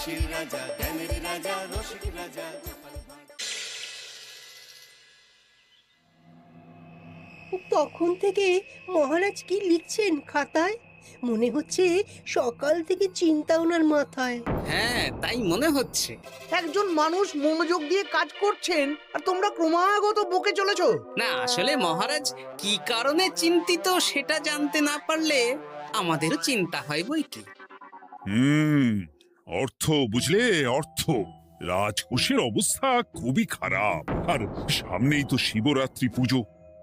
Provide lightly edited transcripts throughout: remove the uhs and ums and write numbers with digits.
হাসির রাজা, জ্ঞানের রাজা, রসিক রাজা। তখন থেকে মহারাজ কি লিখছেন খাতায়? মনে হচ্ছে সকাল থেকে চিন্তা ওনার মাথায়। হ্যাঁ, তাই মনে হচ্ছে। একজন মানুষ মনোযোগ দিয়ে কাজ করছেন আর তোমরা ক্রমাগত বকে চলেছো। না, আসলে মহারাজ কি কারণে চিন্তিত সেটা জানতে না পারলে আমাদেরও চিন্তা হয় বই কি। হুম, অর্থ বুঝলে, অর্থ। রাজকোষের অবস্থা খুবই খারাপ। আর সামনেই তো শিবরাত্রি পুজো।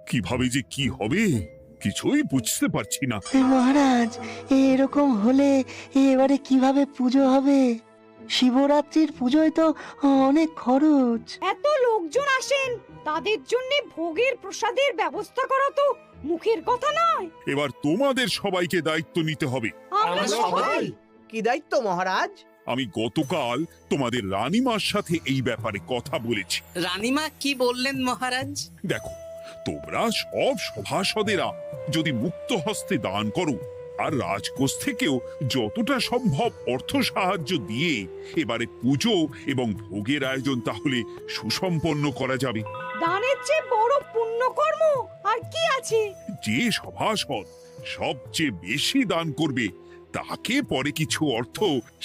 কিভাবে যে কি হবে কিছুই বুঝতে পারছি না। মহারাজ, এরকম হলে এবারে কিভাবে পুজো হবে? শিবরাত্রির পুজোয় তো অনেক খরচ। এত লোকজন আসেন, তাদের জন্য ভোগের প্রসাদের ব্যবস্থা করা তো মুখের কথা নয়। এবার তোমাদের সবাইকে দায়িত্ব নিতে হবে। আমরা সবাই। কি দায়িত্ব মহারাজ? আমি গতকাল তোমাদের রানীমার সাথে এই ব্যাপারে কথা বলেছি। রানীমা কি বললেন মহারাজ? দেখো, তোমরা সব সভাসদেরা যদি মুক্ত হস্তে দান করো আর রাজকোষ থেকেও যতটা সম্ভব অর্থ সাহায্য দিয়ে এবারে পুজো এবং ভোগের আয়োজন তাহলে সুসম্পন্ন করা যাবে। দানের চেয়ে বড় পুণ্যকর্ম আর কি আছে? যে সভাসদ সবচেয়ে বেশি দান করবে তাকে পরে কিছু অর্থ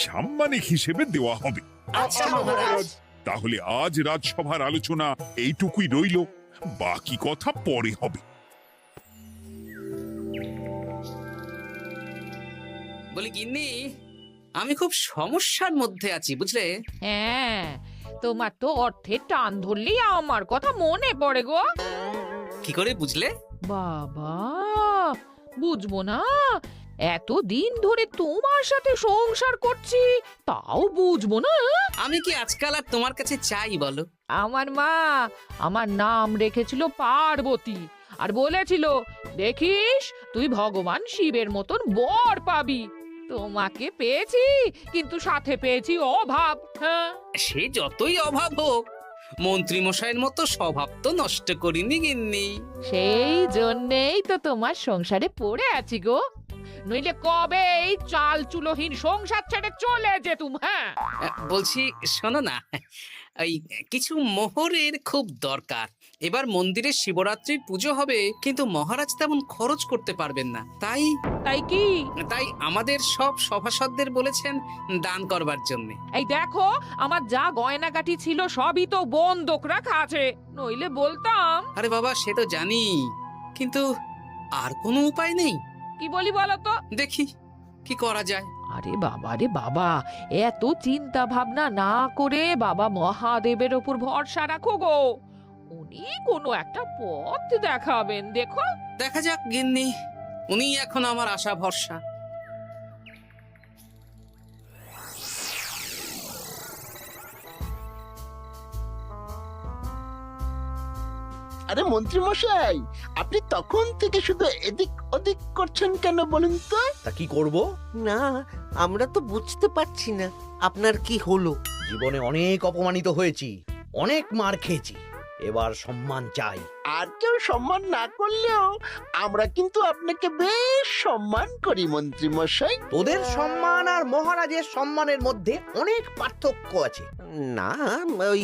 সাম্মানিক হিসেবে দেওয়া হবে। আচ্ছা মহারাজ। তাহলে আজ রাজসভার আলোচনা এইটুকুই রইল, বাকি কথা পরে হবে। বলি গিন্নি, আমি খুব সমস্যার মধ্যে আছি বুঝলে। হ্যাঁ, তোমার তো অর্থের টান ধরলেই আমার কথা মনে পড়ে গো। কি করে বুঝলে? বাবা, বুঝবো না? এতদিন ধরে তোমার সাথে সংসার করছি, তাও বুঝবো না? আমি কি আজকাল আর তোমার কাছে চাই বলো? আমার মা আমার নাম রেখেছিল পার্বতী, আর বলেছিল দেখিস তুই ভগবান শিবের মতন বর পাবি। তোমাকে পেয়েছি, কিন্তু সাথে পেয়েছি অভাব। হ্যাঁ, সে যতই অভাব হোক, মন্ত্রী মশাইয়ের মতো স্বভাব তো নষ্ট করিনি গিন্নি। সেই জন্যেই তো তোমার সংসারে পড়ে আছি গো, নইলে কবে এই চাল চুলোহীন সংসার ছেড়ে চলে যেতুম। হ্যাঁ, বলছি শোনো না, এই কিছু মোহরের খুব দরকার। এবার মন্দিরে শিবরাত্রির পুজো হবে, কিন্তু মহারাজ তেমন খরচ করতে পারবেন না। তাই কি? তাই আমাদের সব সভাসদদের বলেছেন দান করবার জন্য। এই দেখো, আমার যা গয়নাগাটি ছিল সবই তো বন্ধক রাখা আছে, নইলে বলতাম। আরে বাবা, সে তো জানি, কিন্তু আর কোনো উপায় নেই। কি বলি বলো তো? দেখি কি করা যায়। আরে বাবা রে বাবা, এত চিন্তা ভাবনা না করে বাবা মহাদেবের ওপর ভরসা রাখো গো, উনি কোনো একটা পথ দেখাবেন। দেখো, দেখা যাক গিন্নি, উনি এখন আমার আশা ভরসা। আরে মন্ত্রী মশাই, আপনি তখন থেকে শুধু এদিক ওদিক করছেন কেন বলুন তো? তা কি করব? না, আমরা তো বুঝতে পারছি না আপনার কি হলো। জীবনে অনেক অপমানিত হয়েছি, অনেক মার খেয়েছি, এবার সম্মান চাই। আর কেউ সম্মান না করলেও আমরা কিন্তু আপনাকে বেশ সম্মান করি মন্ত্রী মশাই। তোদের সম্মান আর মহারাজের সম্মানের মধ্যে অনেক পার্থক্য আছে। না, ওই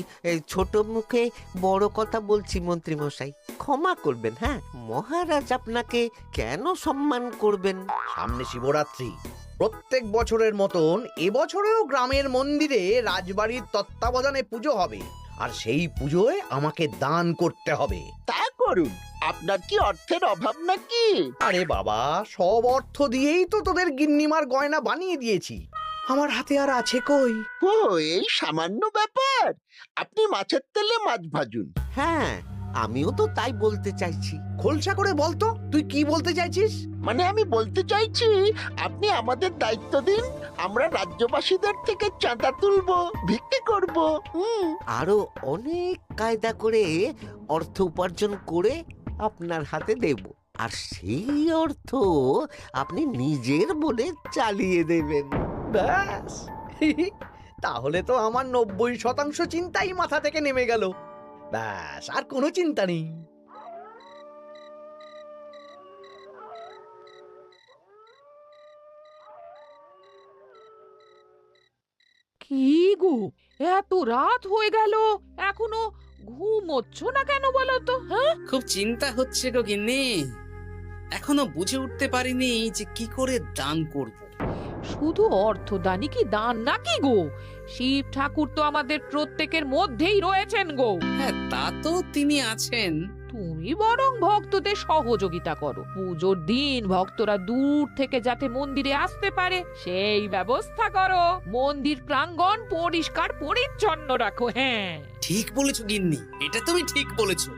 ছোট মুখে বড় কথা বলছি মন্ত্রী মশাই, ক্ষমা করবেন। হ্যাঁ, মহারাজ আপনাকে কেন সম্মান করবেন? সামনে শিবরাত্রি, প্রত্যেক বছরের মতন এবছরেও গ্রামের মন্দিরে রাজবাড়ির তত্ত্বাবধানে পুজো হবে, আর সেই পুজোয় আমাকে দান করতে হবে। তা করুন, আপনার কি অর্থের অভাব নাকি? আরে বাবা, সব অর্থ দিয়েই তো তোদের গিন্নিমার গয়না বানিয়ে দিয়েছি, আমার হাতে আর আছে কই? ও, এই সামান্য ব্যাপার? আপনি মাছের তেলে মাছ ভাজুন। হ্যাঁ, আমিও তো তাই বলতে চাইছি। খোলসা করে বলতো তুই কি বলতে চাইছিস? মানে আমি বলতে চাইছি, আপনি আমাদের দায়িত্ব দিন, আমরা রাজ্যবাসীদের থেকে চাঁদা তুলবো, ভিক্ষে করব। আরো অনেক কায়দা করে অর্থ উপার্জন করে আপনার হাতে দেব, আর সেই অর্থ আপনি নিজের বলে চালিয়ে দেবেন। ব্যাস, তাহলে তো আমার 90% চিন্তাই মাথা থেকে নেমে গেল। ব্যাস, আর কোনো চিন্তা নেই। কি কি গো, এত রাত হয়ে গেল এখনো ঘুমোচ্ছ না কেন বলো তো? হ্যাঁ, খুব চিন্তা হচ্ছে গো গিন্নি। এখনো বুঝে উঠতে পারিনি যে কি করে দান করব। শুধু অর্থদানই কি দান নাকি গো? শিব ঠাকুর তো আমাদের প্রত্যেকের মধ্যেই রয়েছেন গো। হ্যাঁ, তা তো তিনি আছেন। তুমি বরং ভক্তদের সহযোগিতা করো। পুজোর দিন ভক্তরা দূর থেকে যাতে মন্দিরে আসতে পারে সেই ব্যবস্থা করো। মন্দির প্রাঙ্গণ পরিষ্কার পরিচ্ছন্ন রাখো। হ্যাঁ, ঠিক বলেছো গিন্নি, এটা তুমি ঠিক বলেছো।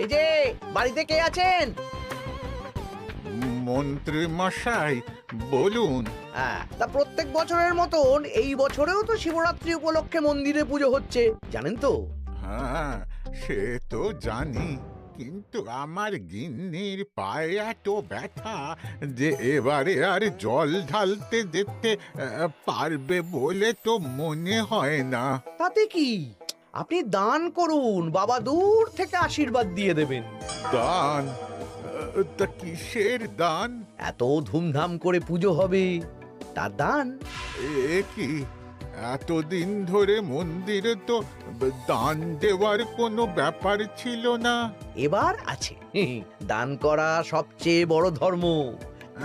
এই যে বাড়িতে কে আছেন? মন্ত্রী মশাই বলুন। হ্যাঁ, তা প্রত্যেক বছরের মতন এই বছরেও তো শিবরাত্রি উপলক্ষে মন্দিরে পুজো হচ্ছে, জানেন তো? হ্যাঁ, সে তো জানি, কিন্তু আমার গিন্নির পায়ে এত ব্যথা যে এবারে আর জল ঢালতে যেতে পারবে বলে তো মনে হয় না। তাতে কি, আপনি দান করুন, বাবা দূর থেকে আশীর্বাদ দিয়ে দেবেন। দান? তা কিসের দান? এত ধুমধাম করে পুজো হবে, তার দান। এ কি, এতদিন ধরে মন্দিরে তো দান দেওয়ার কোনো ব্যাপার ছিল না। এবার আছে। দান করা সবচেয়ে বড় ধর্ম।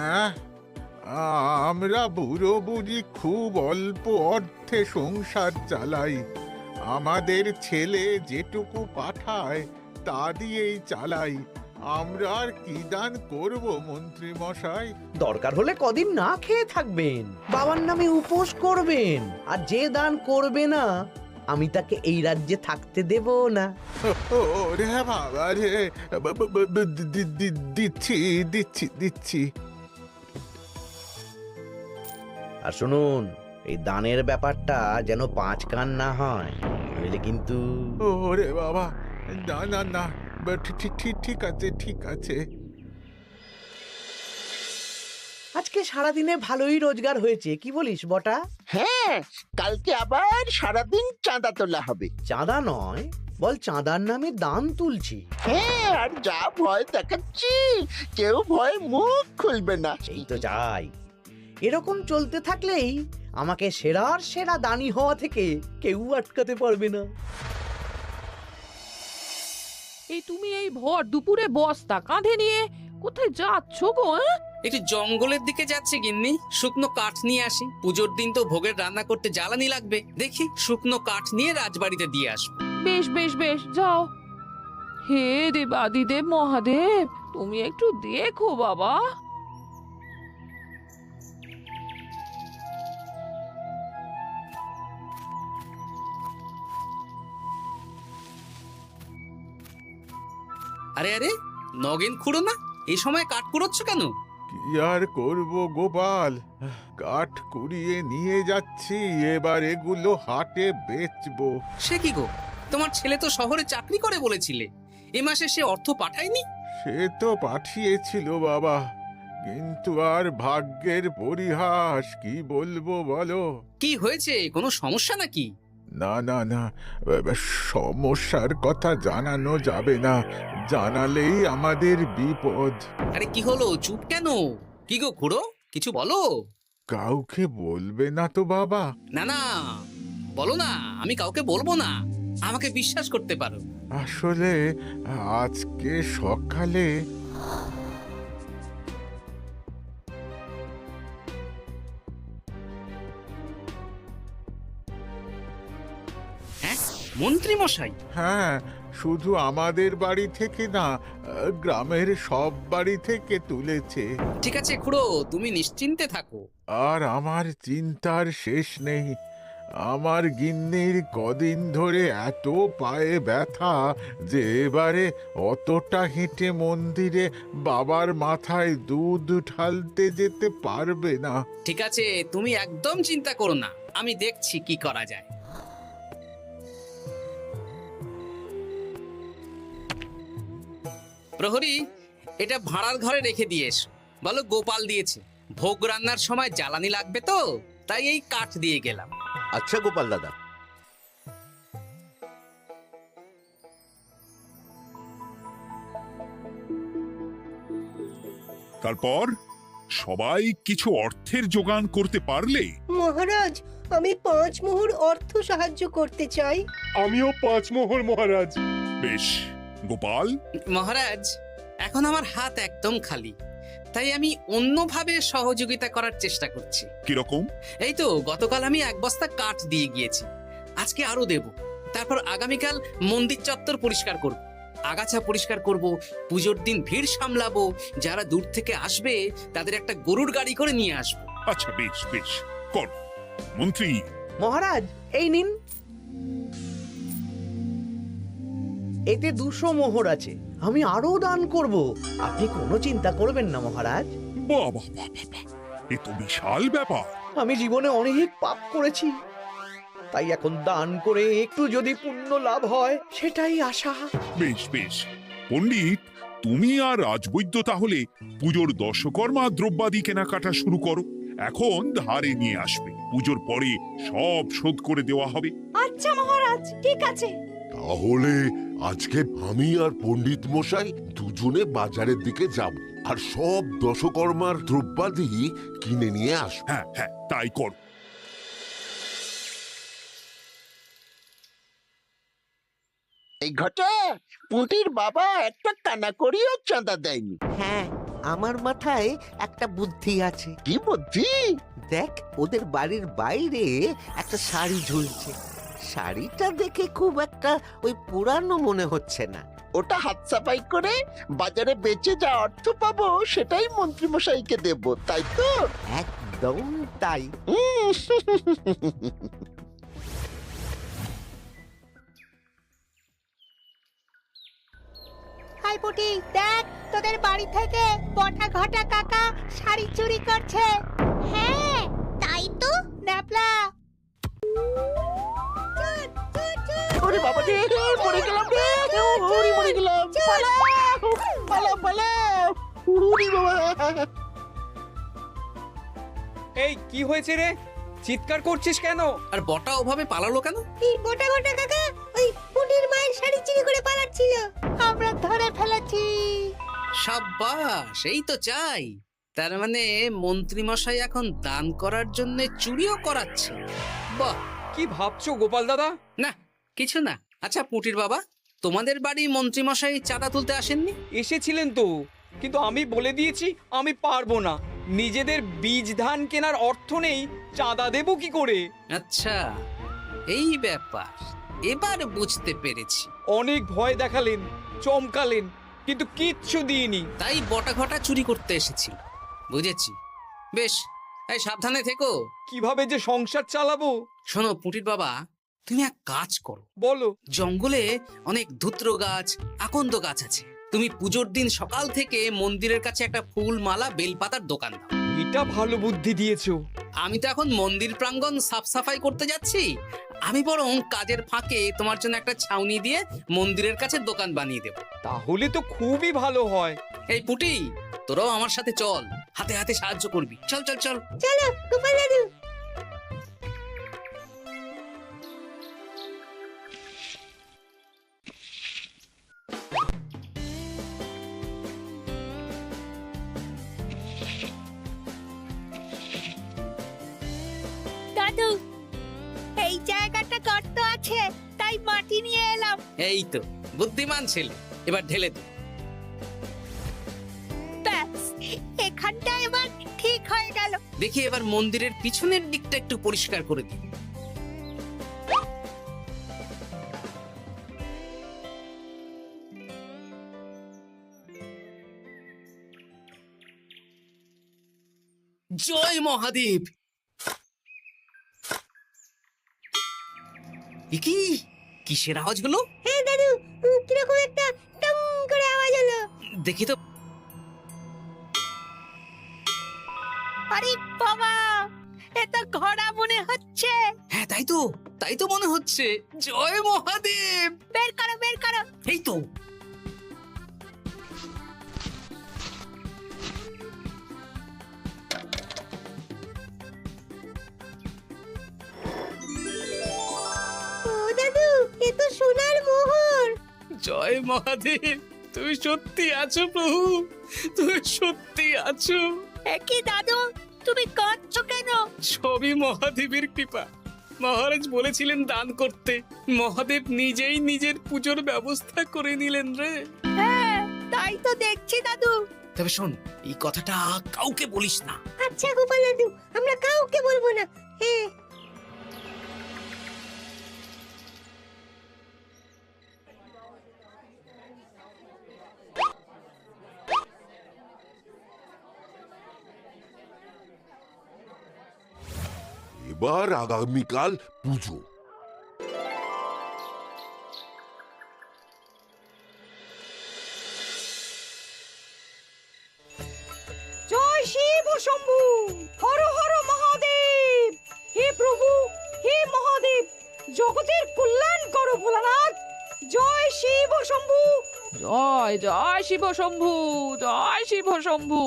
আহ, আমরা বুড়ো বুড়ি খুব অল্প অর্থে সংসার চালাই। আমাদের ছেলে যেটুকু পাঠায় তা দিয়েই চালাই। আমরা আর কি দান করব মন্ত্রী মশাই? দরকার হলে কদিন না খেয়ে থাকবেন, বাবার নামে উপোস করবেন, আর যে দান করবে না আমি তাকে এই রাজ্যে থাকতে দেব না। ওরে বাবা রে, দিচ্ছি দিচ্ছি দিচ্ছি। আর শুনুন, এই দানের ব্যাপারটা যেন 5 কান না হয়, নইলে কিন্তু। ওরে বাবা, না না না, ঠিক আছে ঠিক আছে। আজকে সারাদিনে ভালোই রোজগার হয়েছে, কি বলিস বটা? হ্যাঁ, কালকে আবার সারাদিন চাঁদা তোলা হবে। চাঁদা নয়, বল চাঁদার নামে দান তুলছি। হ্যাঁ, আর যা ভয় দেখাচ্ছি, কেউ ভয় মুখ খুলবে না। এই তো যাই, এরকম চলতে থাকলেই আমাকে সেরার সেরা দানি হওয়া থেকে কেউ আটকাতে পারবে না। এই তুমি এই ভর দুপুরে বস্তা কাঁধে নিয়ে কোথায় যাচ্ছ গো? একটু জঙ্গলের দিকে যাচ্ছে গিন্নি, শুকনো কাঠ নিয়ে আসি। পুজোর দিন তো ভোগের রান্না করতে জ্বালানি লাগবে, দেখি শুকনো কাঠ নিয়ে রাজবাড়িতে দিয়ে আসবো। বেশ বেশ বেশ, যাও। হে দেবাদিদেব মহাদেব, তুমি একটু দেখো বাবা। আরে আরে, নগেন খুঁড়ো না, এই সময় কাঠ কুড়োচ্ছ কেন? কি আর করব গোপাল, কাঠ কুড়িয়ে নিয়ে যাচ্ছি, এবার এগুলো হাটে বেচবো। সে কি গো, তোমার ছেলে তো শহরে চাকরি করে বলেছিলে, এ মাসে সে অর্থ পাঠায়নি? সে তো পাঠিয়েছিল বাবা, কিন্তু আর ভাগ্যের পরিহাস, কি বলবো বলো। কি হয়েছে, কোনো সমস্যা নাকি? না না না, সমস্যার কথা জানানো যাবে না, জানালেই আমাদের বিপদ। আরে কি হলো, চুপ কেন? কি গো খুড়ো, কিছু বলো। কাউকে বলবে না তো বাবা? না না, বলো না, আমি কাউকে বলবো না, আমাকে বিশ্বাস করতে পারো। আসলে আজকে সকালে হ্যাঁ, মন্ত্রী মশাই? হ্যাঁ, শুধু আমাদের বাড়ি থেকে না, গ্রামের সব বাড়ি থেকে তুলেছে। ঠিক আছে খুড়ো, তুমি নিশ্চিন্তে থাকো। আর আমার চিন্তার শেষ নেই। আমার গিন্নির কদিন ধরে এত পায়ে ব্যথা যে এবারে অতটা হেঁটে মন্দিরে বাবার মাথায় দুধ ঢালতে যেতে পারবে না। ঠিক আছে, তুমি একদম চিন্তা করো না, আমি দেখছি কি করা যায়। প্রহরী, এটা ভাড়ার ঘরে রেখে দিয়ে এসো। বলো গোপাল দিয়েছে, ভোগ রান্নার সময় জ্বালানি লাগবে তো, তাই এই কাঠ দিয়ে গেলাম। আচ্ছা গোপাল দাদা। তারপর সবাই কিছু অর্থের যোগান করতে পারলে মহারাজ, আমি 5 মোহর অর্থ সাহায্য করতে চাই। আমিও 5 মোহর মহারাজ। বেশ। গোপাল, মহারাজ, এখন আমার হাত একদম খালি, তাই আমি অন্যভাবে সহযোগিতা করার চেষ্টা করছি। কিরকম? এই তো গতকাল আমি 1 বস্তা কাঠ দিয়ে গিয়েছি, আজকে আরো দেব। তারপর আগামীকাল মন্দির চত্বর পরিষ্কার করব, আগাছা পরিষ্কার করব, পুজোর দিন ভিড় সামলাবো, যারা দূর থেকে আসবে তাদের একটা গরুর গাড়ি করে নিয়ে আসবো। আচ্ছা, বেশ বেশ, কর। মন্ত্রী, মহারাজ, এই নিন। এতে 200 মোহর আছে, আমি আরো দান করব, আপনি কোনো চিন্তা করবেন না মহারাজ। বাহ বাহ বাহ বাহ বাহ, এ তো বিশাল ব্যাপার। আমি জীবনে অনেক পাপ করেছি, তাই এখন দান করে একটু যদি পুণ্য লাভ হয় সেটাই আশা। বেশ বেশ। পণ্ডিত, তুমি আর রাজবৈদ্য তাহলে পুজোর দশকর্মা দ্রব্যাদি কেনাকাটা শুরু করো। এখন ধারে নিয়ে আসবে, পুজোর পরে সব শোধ করে দেওয়া হবে। আচ্ছা মহারাজ, ঠিক আছে। তাহলে আজকে আমি আর পণ্ডিত মশাই দুজনে বাজারের দিকে যাব আর সব দশকর্মার দ্রব্যাদি কিনে নিয়ে আসব। হ্যাঁ হ্যাঁ, তাই কর। এই ঘটা পুঁটির বাবা একটা কানা করিও চাঁদা দেয়নি। হ্যাঁ, আমার মাথায় একটা বুদ্ধি আছে। কি বুদ্ধি? দেখ, ওদের বাড়ির বাইরে একটা শাড়ি ঝুলছে। শাড়িটা দেখে খুব একটা ওই পুরানো মনে হচ্ছে না। ওটা হাত সাফাই করে বাজারে বেচে যা অর্থ পাবো সেটাই মন্ত্রী মশাইকে দেব, তাই তো? একদম তাই। হাই পুটি, দেখ তোদের বাড়ি থেকে বটা ঘটা কাকা শাড়ি চুরি করছে। হ্যাঁ তাই তো। ন্যাপলা, ওরে বাবা রে, মরে গেলাম রে, ওরে মরে গেলাম। পালাও পালাও পালাও, উড়ি বাবা। এই কি হয়েছে রে? চিৎকার করছিস কেন? আর বটা ওভাবে পালালো কেন? এই বটা ঘটা কাকা ওই পুটির মায়ের শাড়ি চুরি করে পালাচ্ছিল, আমরা ধরে ফেলেছি। সাব্বাস, এই তো চাই। তার মানে মন্ত্রী মশাই এখন দান করার জন্য চুরিও করাচ্ছে। বাহ! কি ভাবছো গোপাল দাদা? না, কিছু না। আচ্ছা পুটির বাবা, তোমাদের বাড়ি মন্ত্রী মশাই চাঁদা তুলতে আসেননি? এসেছিলেন তো, কিন্তু আমি বলে দিয়েছি আমি পারবো না। নিজেদের বীজ ধান কেনার অর্থ নেই, চাঁদা দেবো কি করে? আচ্ছা, এই ব্যাপার, এবার বুঝতে পেরেছি। অনেক ভয় দেখালেন, চমকালেন, কিন্তু কিচ্ছু দিইনি। তাই বটা ঘটা চুরি করতে এসেছিল, বুঝেছি। বেশ, এই সাবধানে থেকো। কিভাবে যে সংসার চালাবো? শোনো পুটির বাবা, তুমি এক কাজ করো। বলো। জঙ্গলে অনেক ধুত্র গাছ, আকন্দ গাছ আছে। তুমি পুজোর দিন সকাল থেকে মন্দিরের কাছে একটা ফুল মালা বেলপাতার দোকান দাও। এটা ভালো বুদ্ধি দিয়েছো। আমি তো এখন মন্দির প্রাঙ্গণ সাফ সাফাই করতে যাচ্ছি, আমি বরং কাজের ফাঁকে তোমার জন্য একটা ছাউনি দিয়ে মন্দিরের কাছে দোকান বানিয়ে দেব। তাহলে তো খুবই ভালো হয়। এই পুটি, তোরাও আমার সাথে চল, হাতে হাতে সাহায্য করবি। চল চল চল। চলো গোপাল দাদু। দাদু, এই জায়গাটা গর্ত আছে, তাই মাটি নিয়ে এলাম। এই তো বুদ্ধিমান ছেলে, এবার ঢেলে দে। ব্যাস, এখানটা এবার ঠিক হয়ে গেল। দেখি এবার মন্দিরের পিছনের দিকটা একটু পরিষ্কার করে দিই। জয় মহাদেব। কি কিসের আওয়াজ হলো? হ্যাঁ দাদু, কিরকম একটা টং করে আওয়াজ হলো। দেখি তো। আরে বাবা, এটা ঘোড়া মনে হচ্ছে। হ্যাঁ তাই তো মনে হচ্ছে। জয় মহাদেব। বের করো বের করো। এই তো। ও দাদু, এ তো সোনার মোহর। জয় মহাদেব, তুমি সত্যি আছো প্রভু। তুমি সত্যি আছো? একই দাদু, তুমি কাঁদছো কেন? সবই মহাদেবের কৃপা। মহারাজ বলেছিলেন দান করতে, মহাদেব নিজেই নিজের পুজোর ব্যবস্থা করে নিলেন রে। হ্যাঁ, তাই তো দেখছি দাদু। তবে শোন, এই কথাটা কাউকে বলিস না। আচ্ছা গোপাল দাদু, আমরা কাউকে বলবো না। হ্যাঁ। এবার আগামীকাল পুজো। জয় শিব শম্ভু, হর হর মহাদেব। হে প্রভু, হে মহাদেব, জগতের কল্যাণ করো ভোলানাথ। জয় শিব শম্ভু। জয় জয় শিব শম্ভু, জয় শিব শম্ভু।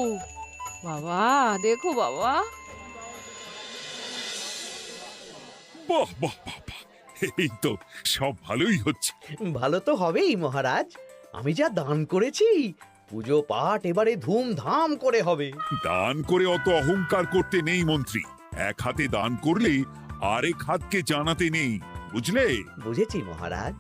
বাবা দেখো বাবা, বাহ বাহ বাহ বাহ, এই তো সব ভালোই হচ্ছে। ভালো তো হবেই মহারাজ। আমি যা দান করেছি, পুজো পাঠ এবারে ধুমধাম করে হবে। দান করে অত অহংকার করতে নেই মন্ত্রী। এক হাতে দান করলে আরেক হাতকে জানাতে নেই, বুঝলে? বুঝেছি মহারাজ।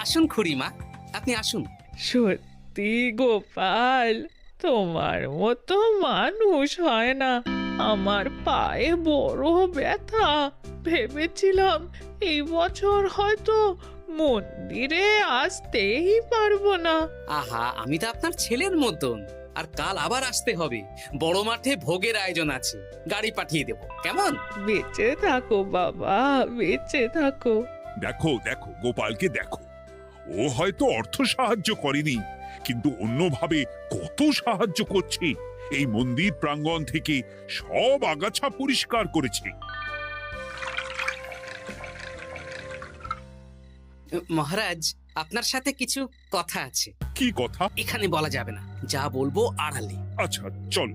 আসুন খুড়িমা, আপনি আসুন। সত্যি গোপাল, তোমার মতো মানুষ হয় না। আমার পায়ে বড় ব্যথা, ভেবেছিলাম এই বছর হয়তো মন্দিরে আসতেই পারবো না। আহা, আমি তো আপনার ছেলের মতন। আর কাল আবার আসতে হবে, বড় মাঠে ভোগের আয়োজন আছে, গাড়ি পাঠিয়ে দেব, কেমন? বেঁচে থাকো বাবা, বেঁচে থাকো। দেখো দেখো গোপালকে দেখো, ও হয়তো অর্থ সাহায্য করেনি, কিন্তু অন্যভাবে কত সাহায্য করছে। এই মন্দির প্রাঙ্গণ থেকে সব আগাছা পরিষ্কার করেছে। মহারাজ, আপনার সাথে কিছু কথা আছে। কি কথা? এখানে বলা যাবে না, যা বলবো আড়ালে। আচ্ছা চল।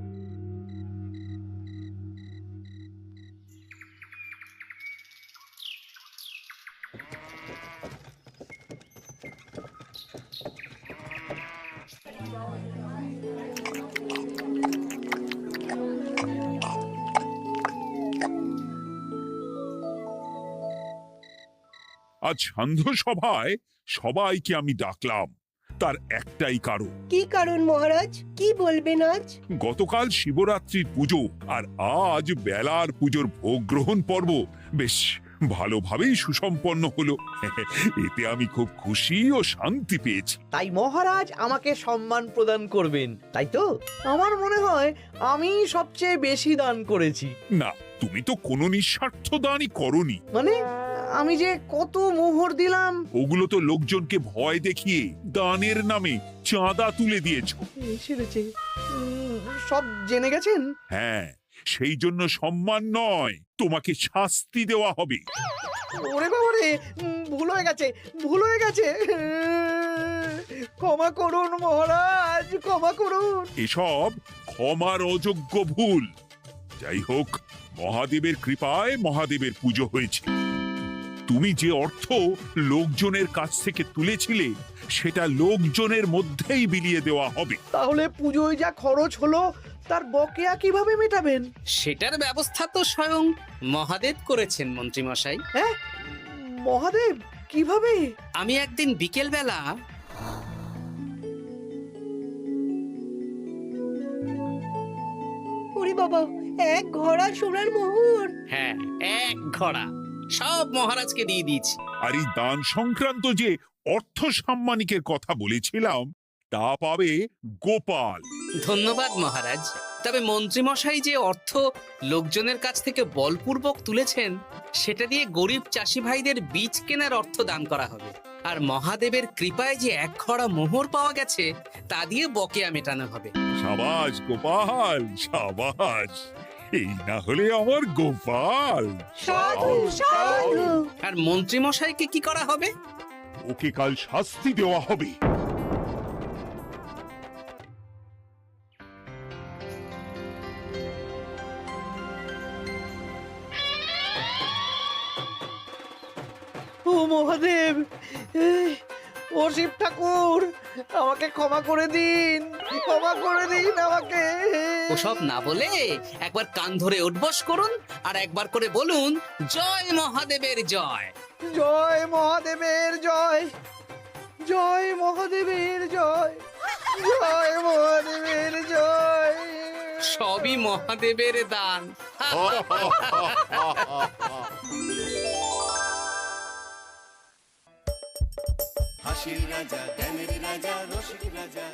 আজ সান্ধ্য সভায় সবাইকে আমি ডাকলাম, তার একটাই কারণ। কি কারণ মহারাজ? কি বলবেন আজ? গতকাল শিবরাত্রির পুজো আর আজ বেলার পুজোর ভোগ গ্রহণ পর্ব বেশ ভালোভাবেই সুসম্পন্ন হলো। এতে আমি খুব খুশি ও শান্তি পেয়েছি। তাই মহারাজ আমাকে সম্মান প্রদান করবেন, তাই তো? আমার মনে হয় আমি সবচেয়ে বেশি দান করেছি। না, তুমি তো কোনো নিঃস্বার্থ দানই করনি। মানে আমি যে কত মোহর দিলাম। ওগুলো তো লোকজনকে ভয় দেখিয়ে দানের নামে চাঁদা তুলে দিয়েছো। সেরেছে, সব জেনে গেছেন। হ্যাঁ, সেই জন্য সম্মান নয়, তোমাকে শাস্তি দেওয়া হবে। ওরে বাবা রে, ভুল হয়ে গেছে, ভুল হয়ে গেছে। ক্ষমা করুন মহারাজ, ক্ষমা করুন। এসব ক্ষমার অযোগ্য ভুল। যাই হোক, মহাদেবের কৃপায় মহাদেবের পুজো হয়েছে। তুমি যে অর্থ লোকজনের কাছ থেকে তুলেছিলে, সেটা লোকজনের মধ্যেই বিলিয়ে দেওয়া হবে। তাহলে পুজোয় যা খরচ হলো, তার বকেয়া কিভাবে মেটাবেন? সেটার ব্যবস্থা তো স্বয়ং মহাদেব করেছেন মন্ত্রী মশাই। হ্যাঁ, মহাদেব কিভাবে? আমি একদিন বিকেল বেলা ওরে বাবা, এক ঘোড়া সোনার মোহর। হ্যাঁ, এক ঘোড়া সব মহারাজকে দিয়ে দিয়েছি। আর এই দান সংক্রান্ত যে অর্থ সাম্মানিকের কথা বলেছিলাম, তা পাবে গোপাল। ধন্যবাদ মহারাজ। তবে মন্ত্রীমশাই যে অর্থ লোকজনের কাছ থেকে বলপূর্বক তুলেছেন, সেটা দিয়ে গরিব চাষি ভাইদের বীজ কেনার অর্থ দান করা হবে। আর মহাদেবের কৃপায় যে এক ঘড়া মোহর পাওয়া গেছে, তা দিয়ে বকেয়া মেটানো হবে। সাবাস গোপাল, সাবাস। এই না হলে আমার গোপাল। সাধু সাধু। আর মন্ত্রীমশাইকে কি করা হবে? ওকে কাল শাস্তি দেওয়া হবে। ও মহাদেব, ও শিব ঠাকুর, আমাকে ক্ষমা করে দিন, ক্ষমা করে দিন আমাকে। ওসব না বলে একবার কান ধরে উঠবস করুন আর একবার করে বলুন জয় মহাদেবের জয়। জয় মহাদেবের জয়, জয় মহাদেবের জয়, জয় মহাদেবের জয়। সবই মহাদেবের দান। হাসির রাজা, জ্ঞানের রাজা, রসিক রাজা।